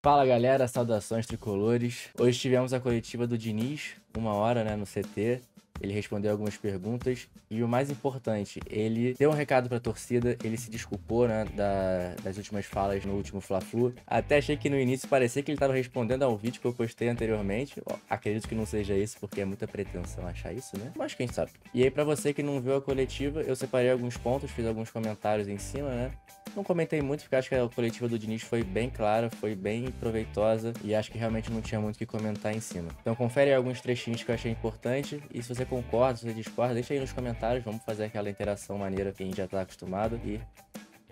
Fala galera, saudações tricolores. Hoje tivemos a coletiva do Diniz, 1 hora, no CT. Ele respondeu algumas perguntas e o mais importante, ele deu um recado pra torcida, ele se desculpou, das últimas falas no último Fla-Flu. Até achei que no início parecia que ele tava respondendo a um vídeo que eu postei anteriormente. Acredito que não seja isso, porque é muita pretensão achar isso, né? Mas quem sabe. E aí pra você que não viu a coletiva, eu separei alguns pontos, fiz alguns comentários em cima, né? Não comentei muito, porque acho que a coletiva do Diniz foi bem clara, foi bem proveitosa e acho que realmente não tinha muito o que comentar em cima. Então confere aí alguns trechinhos que eu achei importante e se você concorda, se você discorda, deixa aí nos comentários, vamos fazer aquela interação maneira que a gente já tá acostumado e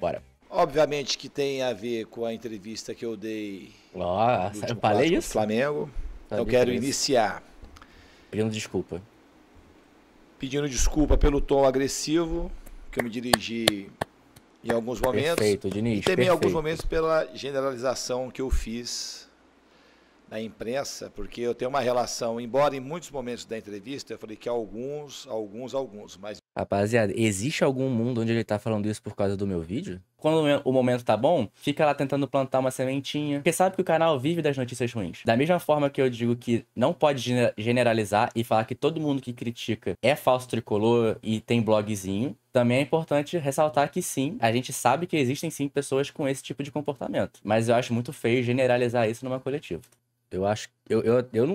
bora. Obviamente que tem a ver com a entrevista que eu dei no Nossa, eu último falei clássico contra o isso? Flamengo. Então Sabia que quero era isso. iniciar Pedindo desculpa. pedindo desculpa pelo tom agressivo que eu me dirigi em alguns momentos Perfeito, e Diniz, também em alguns perfeito. momentos pela generalização que eu fiz na imprensa, porque eu tenho uma relação, embora em muitos momentos da entrevista eu falei que alguns, mas Rapaziada, existe algum mundo onde ele tá falando isso por causa do meu vídeo? Quando o momento tá bom, fica lá tentando plantar uma sementinha. Porque sabe que o canal vive das notícias ruins. Da mesma forma que eu digo que não pode generalizar e falar que todo mundo que critica é falso tricolor e tem blogzinho, também é importante ressaltar que sim, a gente sabe que existem sim pessoas com esse tipo de comportamento. Mas eu acho muito feio generalizar isso numa coletiva. Eu acho. Eu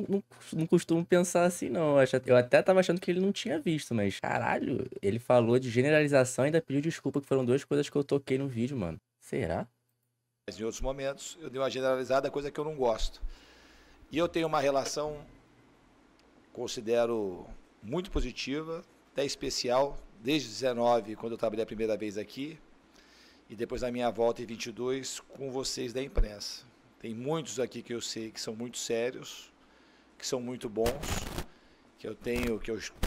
não costumo pensar assim, não. Eu até tava achando que ele não tinha visto, mas caralho, ele falou de generalização e ainda pediu desculpa, que foram duas coisas que eu toquei no vídeo, mano. Será? em outros momentos eu dei uma generalizada, coisa que eu não gosto. E eu tenho uma relação, considero muito positiva, até especial, desde 19, quando eu trabalhei a primeira vez aqui, e depois na minha volta em 22, com vocês da imprensa. Tem muitos aqui que eu sei que são muito sérios, que são muito bons, que eu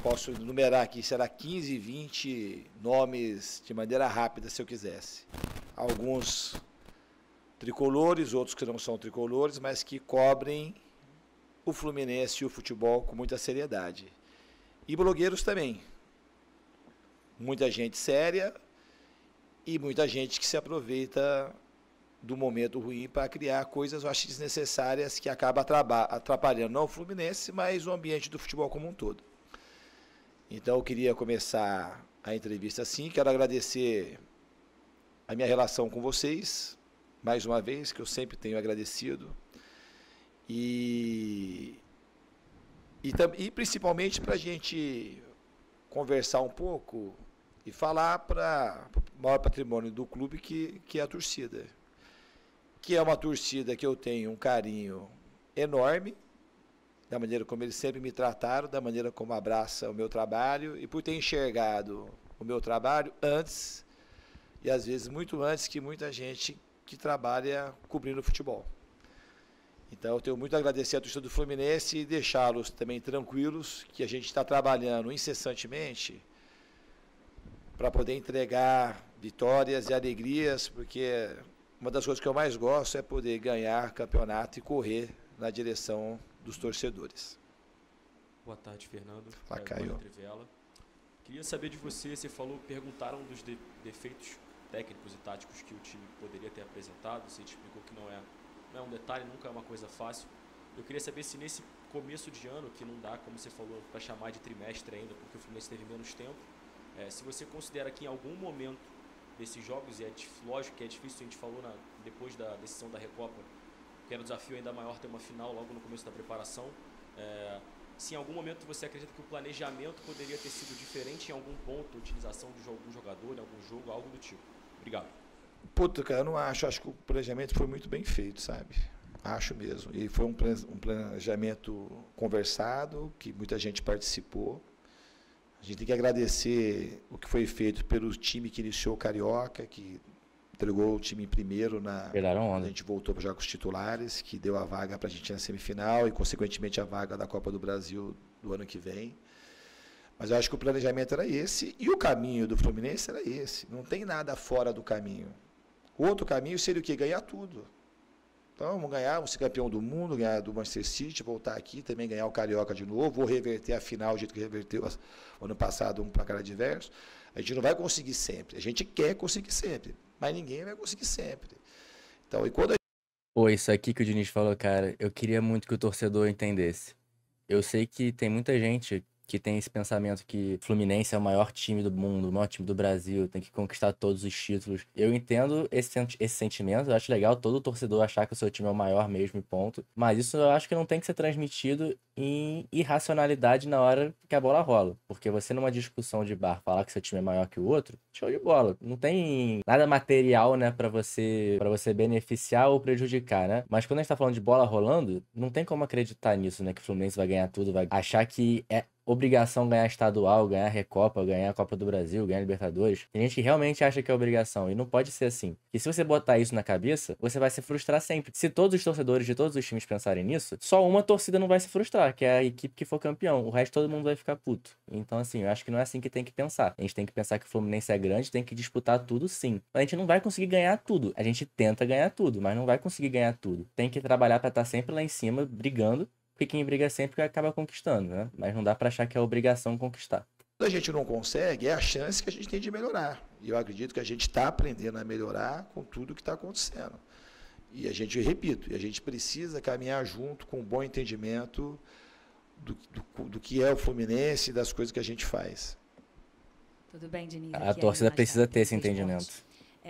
posso numerar aqui, será 15, 20 nomes de maneira rápida, se eu quisesse. Alguns tricolores, outros que não são tricolores, mas que cobrem o Fluminense e o futebol com muita seriedade. E blogueiros também. Muita gente séria e muita gente que se aproveita do momento ruim para criar coisas, eu acho, desnecessárias que acabam atrapalhando não o Fluminense, mas o ambiente do futebol como um todo. Então eu queria começar a entrevista assim, quero agradecer a minha relação com vocês, mais uma vez, que eu sempre tenho agradecido. E principalmente para a gente conversar um pouco e falar para o maior patrimônio do clube, que é a torcida. Que é uma torcida que eu tenho um carinho enorme, da maneira como eles sempre me trataram, da maneira como abraça o meu trabalho e por ter enxergado o meu trabalho antes, e às vezes muito antes que muita gente que trabalha cobrindo futebol. Então eu tenho muito a agradecer à torcida do Fluminense e deixá-los também tranquilos, que a gente está trabalhando incessantemente para poder entregar vitórias e alegrias, porque uma das coisas que eu mais gosto é poder ganhar campeonato e correr na direção dos torcedores. Boa tarde, Fernando. Fala, Caio. Queria saber de você, perguntaram dos defeitos técnicos e táticos que o time poderia ter apresentado, você explicou que não é um detalhe, nunca é uma coisa fácil. Eu queria saber se nesse começo de ano, que não dá, como você falou, para chamar de trimestre ainda, porque o Fluminense teve menos tempo, se você considera que em algum momento desses jogos, e é lógico que é difícil, a gente falou depois da decisão da Recopa, que era um desafio ainda maior ter uma final logo no começo da preparação, se em algum momento você acredita que o planejamento poderia ter sido diferente em algum ponto, a utilização de algum jogador, em algum jogo, algo do tipo. Obrigado. Puta, cara, eu não acho. Acho que o planejamento foi muito bem feito, sabe? Acho mesmo. E foi um planejamento conversado, que muita gente participou. A gente tem que agradecer o que foi feito pelo time que iniciou o Carioca, que entregou o time em primeiro Pegaram a onda. gente voltou para jogar com os titulares, que deu a vaga para a gente na semifinal e, consequentemente, a vaga da Copa do Brasil do ano que vem. Mas eu acho que o planejamento era esse e o caminho do Fluminense era esse. Não tem nada fora do caminho. O outro caminho seria o quê? Ganhar tudo. Então, vamos ganhar, vamos ser campeão do mundo, ganhar do Manchester City, voltar aqui, também ganhar o Carioca de novo, vou reverter a final do jeito que reverteu ano passado, um placar adverso. A gente não vai conseguir sempre. A gente quer conseguir sempre, mas ninguém vai conseguir sempre. Então, e quando a Pô, isso aqui que o Diniz falou, cara, eu queria muito que o torcedor entendesse. Eu sei que tem muita gente que tem esse pensamento que Fluminense é o maior time do mundo, o maior time do Brasil, tem que conquistar todos os títulos. Eu entendo esse sentimento, eu acho legal todo torcedor achar que o seu time é o maior mesmo e ponto. Mas isso eu acho que não tem que ser transmitido em irracionalidade na hora que a bola rola. Porque você numa discussão de bar falar que seu time é maior que o outro, show de bola. Não tem nada material, né, para você beneficiar ou prejudicar, né? Mas quando a gente tá falando de bola rolando, não tem como acreditar nisso, né, que o Fluminense vai ganhar tudo, vai achar que é obrigação ganhar estadual, ganhar Recopa, ganhar a Copa do Brasil, ganhar Libertadores. Tem gente que realmente acha que é obrigação e não pode ser assim. E se você botar isso na cabeça, você vai se frustrar sempre. Se todos os torcedores de todos os times pensarem nisso, só uma torcida não vai se frustrar, que é a equipe que for campeão. O resto todo mundo vai ficar puto. Então assim, eu acho que não é assim que tem que pensar. A gente tem que pensar que o Fluminense é grande, tem que disputar tudo sim. A gente não vai conseguir ganhar tudo. A gente tenta ganhar tudo, mas não vai conseguir ganhar tudo. Tem que trabalhar pra estar sempre lá em cima, brigando. Porque quem briga sempre acaba conquistando, né? Mas não dá pra achar que é obrigação conquistar. Quando a gente não consegue, é a chance que a gente tem de melhorar. E eu acredito que a gente está aprendendo a melhorar com tudo que está acontecendo. E a gente, repito, a gente precisa caminhar junto com um bom entendimento do que é o Fluminense e das coisas que a gente faz. Tudo bem, Diniz? A torcida precisa ter esse entendimento.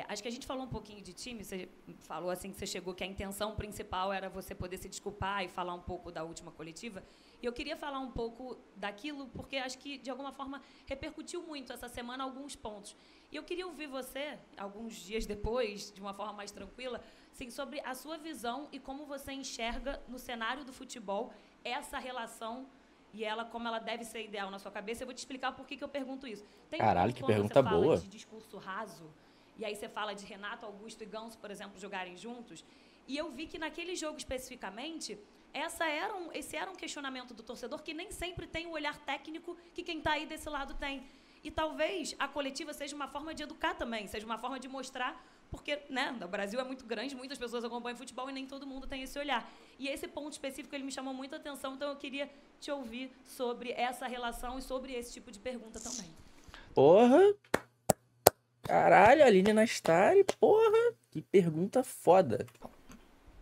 Acho que a gente falou um pouquinho de time, você falou assim que você chegou que a intenção principal era você poder se desculpar e falar um pouco da última coletiva. E eu queria falar um pouco daquilo, porque acho que, de alguma forma, repercutiu muito essa semana alguns pontos. E eu queria ouvir você, alguns dias depois, de uma forma mais tranquila, assim, sobre a sua visão e como você enxerga no cenário do futebol essa relação e ela, como ela deve ser ideal na sua cabeça. Eu vou te explicar por que eu pergunto isso. Tem Caralho, que pergunta boa. Você fala de discurso raso, e aí você fala de Renato Augusto e Ganso, por exemplo, jogarem juntos. E eu vi que naquele jogo especificamente, esse era um questionamento do torcedor que nem sempre tem o olhar técnico que quem está aí desse lado tem. E talvez a coletiva seja uma forma de educar também, seja uma forma de mostrar, porque, né, o Brasil é muito grande, muitas pessoas acompanham futebol e nem todo mundo tem esse olhar. E esse ponto específico ele me chamou muita atenção, então eu queria te ouvir sobre essa relação e sobre esse tipo de pergunta também. Porra! Caralho, Aline Nastari, porra! Que pergunta foda.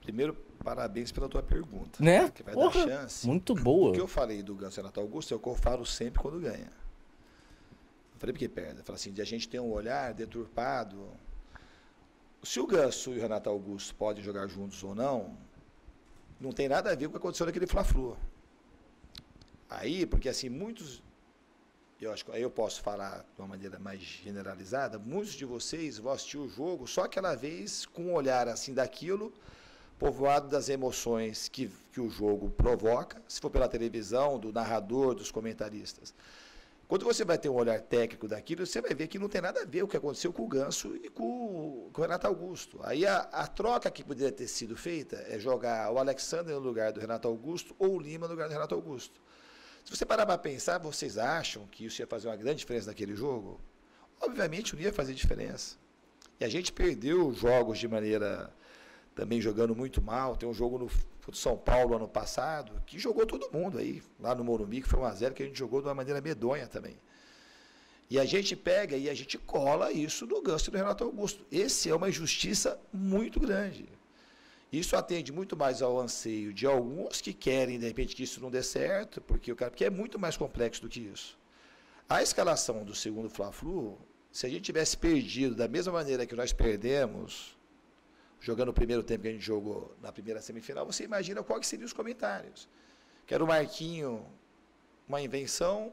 Primeiro, parabéns pela tua pergunta. Né? Que vai Porra, dar chance. muito boa. O que eu falei do Ganso e Renato Augusto é o que eu falo sempre quando ganha. Eu falei porque perde. Eu falei assim, de a gente ter um olhar deturpado. Se o Ganso e o Renato Augusto podem jogar juntos ou não, não tem nada a ver com o que aconteceu naquele Fla-Flu. Aí, porque assim, muitos... Eu acho que aí eu posso falar de uma maneira mais generalizada, muitos de vocês vão assistir o jogo só aquela vez com um olhar assim daquilo, povoado das emoções que o jogo provoca, se for pela televisão, do narrador, dos comentaristas. Quando você vai ter um olhar técnico daquilo, você vai ver que não tem nada a ver o que aconteceu com o Ganso e com o Renato Augusto. Aí a troca que poderia ter sido feita é jogar o Alexandre no lugar do Renato Augusto ou o Lima no lugar do Renato Augusto. Se você parar para pensar, vocês acham que isso ia fazer uma grande diferença naquele jogo? Obviamente não ia fazer diferença. E a gente perdeu jogos de maneira também jogando muito mal. Tem um jogo no São Paulo ano passado, que jogou todo mundo aí, lá no Morumbi, que foi 1-0, que a gente jogou de uma maneira medonha também. E a gente pega e a gente cola isso do Ganso e do Renato Augusto. Esse é uma injustiça muito grande. Isso atende muito mais ao anseio de alguns que querem, de repente, que isso não dê certo, porque é muito mais complexo do que isso. A escalação do segundo Fla-Flu, se a gente tivesse perdido da mesma maneira que nós perdemos, jogando o primeiro tempo que a gente jogou na primeira semifinal, você imagina quais seriam os comentários. Que era o Marquinho, uma invenção,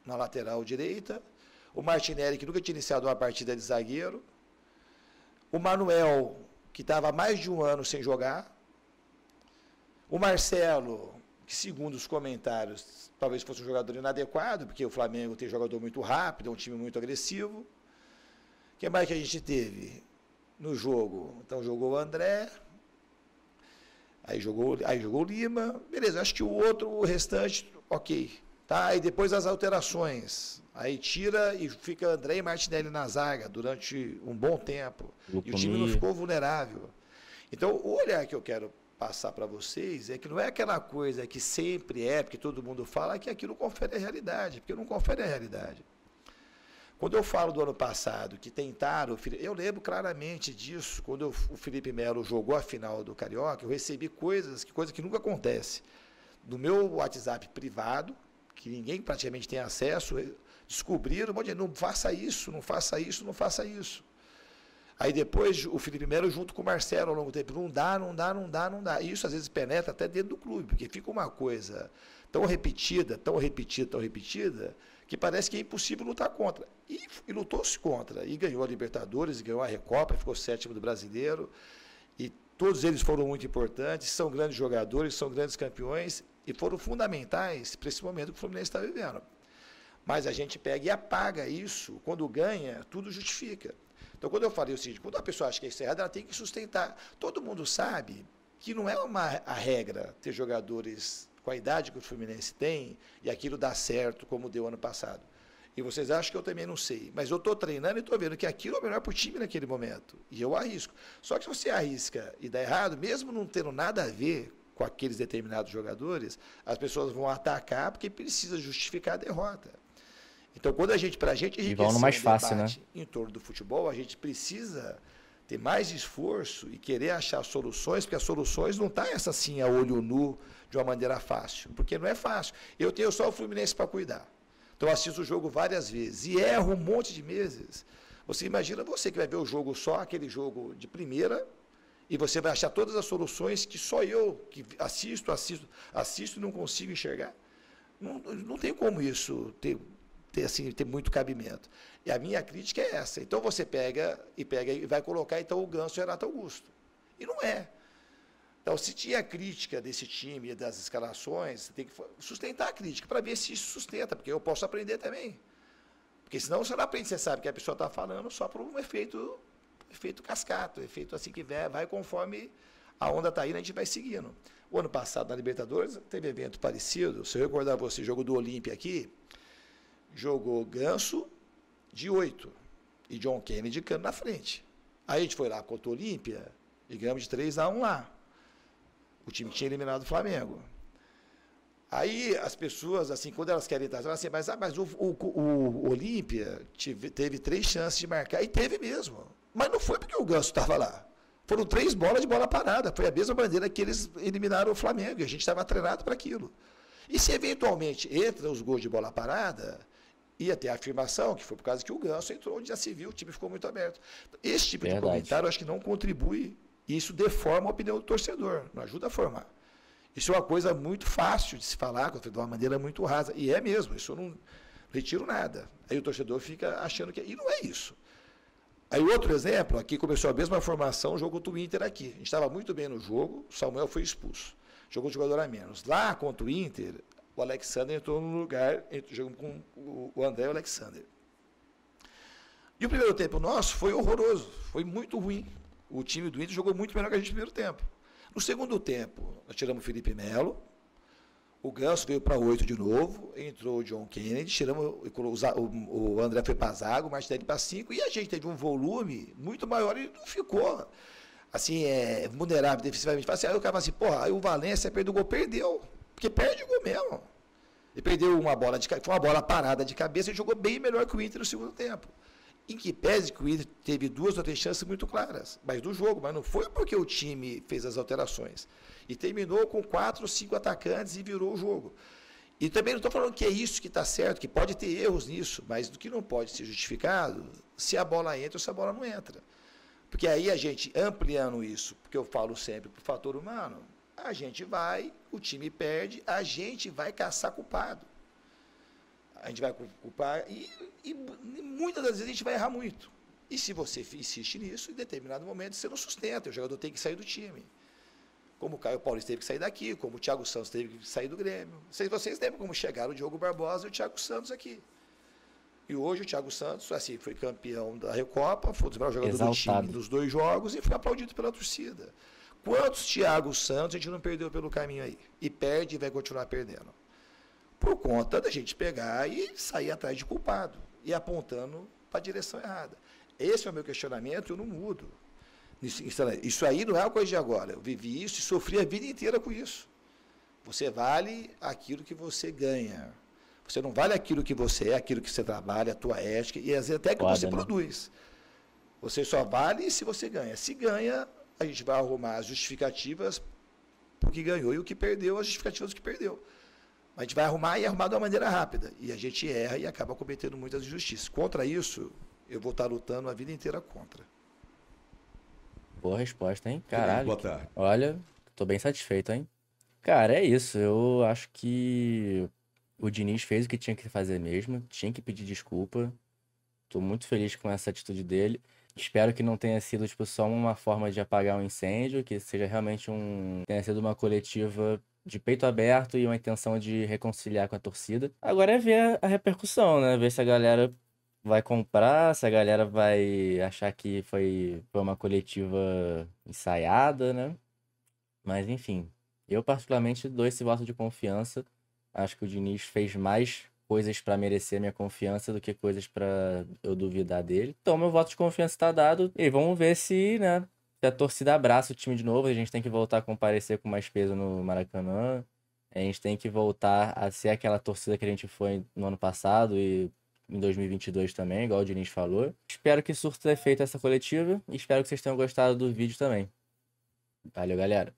na lateral direita, o Martinelli, que nunca tinha iniciado uma partida de zagueiro, o Manuel, que estava há mais de um ano sem jogar, o Marcelo, que segundo os comentários, talvez fosse um jogador inadequado, porque o Flamengo tem jogador muito rápido, é um time muito agressivo. O que mais que a gente teve no jogo? Então jogou o André, aí jogou o Lima, beleza, acho que o restante, ok. Tá? E depois as alterações. Aí tira e fica André e Martinelli na zaga durante um bom tempo. E o time não ficou vulnerável. Então, o olhar que eu quero passar para vocês é que não é aquela coisa que sempre é, porque todo mundo fala, que aquilo confere a realidade, porque não confere a realidade. Quando eu falo do ano passado, que tentaram, eu lembro claramente disso, quando o Felipe Melo jogou a final do Carioca, eu recebi coisa que nunca acontece. No meu WhatsApp privado, que ninguém praticamente tem acesso, descobriram, não faça isso, não faça isso, não faça isso. Aí depois o Felipe Melo junto com o Marcelo ao longo do tempo, não dá. E isso às vezes penetra até dentro do clube, porque fica uma coisa tão repetida, que parece que é impossível lutar contra. E lutou-se contra. E ganhou a Libertadores, ganhou a Recopa, ficou 7º do Brasileiro. E todos eles foram muito importantes, são grandes jogadores, são grandes campeões e foram fundamentais para esse momento que o Fluminense está vivendo. Mas a gente pega e apaga isso. Quando ganha, tudo justifica. Então, quando eu falei o seguinte, quando a pessoa acha que é isso errado, ela tem que sustentar. Todo mundo sabe que não é a regra ter jogadores com a idade que o Fluminense tem, e aquilo dá certo, como deu ano passado. E vocês acham que eu também não sei. Mas eu estou treinando e estou vendo que aquilo é o melhor para o time naquele momento. E eu arrisco. Só que se você arrisca e dá errado, mesmo não tendo nada a ver com aqueles determinados jogadores, as pessoas vão atacar porque precisa justificar a derrota. Então, quando para a gente enriquecer no mais fácil, né? Em torno do futebol, a gente precisa ter mais esforço e querer achar soluções, porque as soluções não estão essa assim a olho nu, de uma maneira fácil, porque não é fácil. Eu tenho só o Fluminense para cuidar. Então, eu assisto o jogo várias vezes e erro um monte de meses. Você imagina você que vai ver o jogo só, aquele jogo de primeira, e você vai achar todas as soluções que só eu, que assisto e não consigo enxergar. Não tem como isso ter muito cabimento. E a minha crítica é essa. Então, você pega e vai colocar então o Ganso e o Renato Augusto. E não é. Então, se tinha crítica desse time e das escalações, você tem que sustentar a crítica para ver se isso sustenta, porque eu posso aprender também. Porque senão você não aprende, você sabe que a pessoa está falando só por um efeito cascata, efeito assim que vai conforme a onda está indo, a gente vai seguindo. O ano passado, na Libertadores, teve evento parecido. Se eu recordar você, jogo do Olímpia aqui, jogou Ganso de 8 e John Kennedy de cano na frente. Aí a gente foi lá contra o Olímpia e ganhamos de 3-1 lá. O time tinha eliminado o Flamengo. Aí as pessoas, assim, quando elas querem estar, assim, mas o Olímpia teve 3 chances de marcar, e teve mesmo. Mas não foi porque o Ganso estava lá. Foram 3 bolas de bola parada. Foi a mesma maneira que eles eliminaram o Flamengo, e a gente estava treinado para aquilo. E se eventualmente entra os gols de bola parada, ia ter a afirmação, que foi por causa que o Ganso entrou onde já se viu, o time ficou muito aberto. Esse tipo de comentário, eu acho que não contribui. E isso deforma a opinião do torcedor, não ajuda a formar. Isso é uma coisa muito fácil de se falar, de uma maneira muito rasa. E é mesmo, isso eu não retiro nada. Aí o torcedor fica achando que... E não é isso. Aí outro exemplo, aqui começou a mesma formação, o jogo contra o Inter aqui. A gente estava muito bem no jogo, o Samuel foi expulso. Jogou um jogador a menos. Lá contra o Inter, o Alexander entrou no lugar, jogou com o André e o Alexander. E o primeiro tempo nosso foi horroroso, foi muito ruim. O time do Inter jogou muito melhor que a gente no primeiro tempo. No segundo tempo, nós tiramos o Felipe Melo, o Ganso veio para 8 de novo, entrou o John Kennedy, o André foi para a zaga, o Martinelli para 5, e a gente teve um volume muito maior e não ficou assim, vulnerável defensivamente. Aí o cara fala assim, porra, aí o Valência perdeu o gol, perdeu, porque perde o gol mesmo. Ele perdeu uma bola foi uma bola parada de cabeça e jogou bem melhor que o Inter no segundo tempo. Em que pese que o Inter teve 2 ou 3 chances muito claras, mas do jogo, mas não foi porque o time fez as alterações. E terminou com 4 ou 5 atacantes e virou o jogo. E também não estou falando que é isso que está certo, que pode ter erros nisso, mas do que não pode ser justificado, se a bola entra ou se a bola não entra. Porque aí a gente, ampliando isso, porque eu falo sempre para o fator humano, a gente vai, o time perde, a gente vai caçar culpado. A gente vai culpar e muitas das vezes a gente vai errar muito. E se você insiste nisso, em determinado momento você não sustenta, o jogador tem que sair do time. Como o Caio Paulista teve que sair daqui, como o Thiago Santos teve que sair do Grêmio. Vocês lembram como chegaram o Diogo Barbosa e o Thiago Santos aqui. E hoje o Thiago Santos, assim, foi campeão da Recopa, foi um dos melhores jogadores do time dos 2 jogos e foi aplaudido pela torcida. Quantos Thiago Santos a gente não perdeu pelo caminho aí? E perde e vai continuar perdendo. Por conta da gente pegar e sair atrás de culpado e apontando para a direção errada. Esse é o meu questionamento, eu não mudo. Isso aí não é uma coisa de agora. Eu vivi isso e sofri a vida inteira com isso. Você vale aquilo que você ganha. Você não vale aquilo que você é, aquilo que você trabalha, a tua ética e às vezes até que Foda, você né? produz. Você só vale se você ganha. Se ganha, a gente vai arrumar as justificativas pro que ganhou e o que perdeu, as justificativas do que perdeu. A gente vai arrumar e arrumar de uma maneira rápida. E a gente erra e acaba cometendo muitas injustiças. Contra isso, eu vou estar lutando a vida inteira contra. Boa resposta, hein? Felipe, Caralho. boa tarde. Olha, tô bem satisfeito, hein? Cara, é isso. Eu acho que o Diniz fez o que tinha que fazer mesmo. Tinha que pedir desculpa. Tô muito feliz com essa atitude dele. Espero que não tenha sido, tipo, só uma forma de apagar um incêndio, que seja realmente tenha sido uma coletiva de peito aberto e uma intenção de reconciliar com a torcida. Agora é ver a repercussão, né? Ver se a galera vai comprar, se a galera vai achar que foi uma coletiva ensaiada, né? Mas enfim, eu particularmente dou esse voto de confiança. Acho que o Diniz fez mais coisas pra merecer minha confiança do que coisas pra eu duvidar dele. Então, meu voto de confiança está dado e vamos ver se, né, se a torcida abraça o time de novo. A gente tem que voltar a comparecer com mais peso no Maracanã. A gente tem que voltar a ser aquela torcida que a gente foi no ano passado e em 2022 também, igual o Diniz falou. Espero que surta efeito essa coletiva e espero que vocês tenham gostado do vídeo também. Valeu, galera.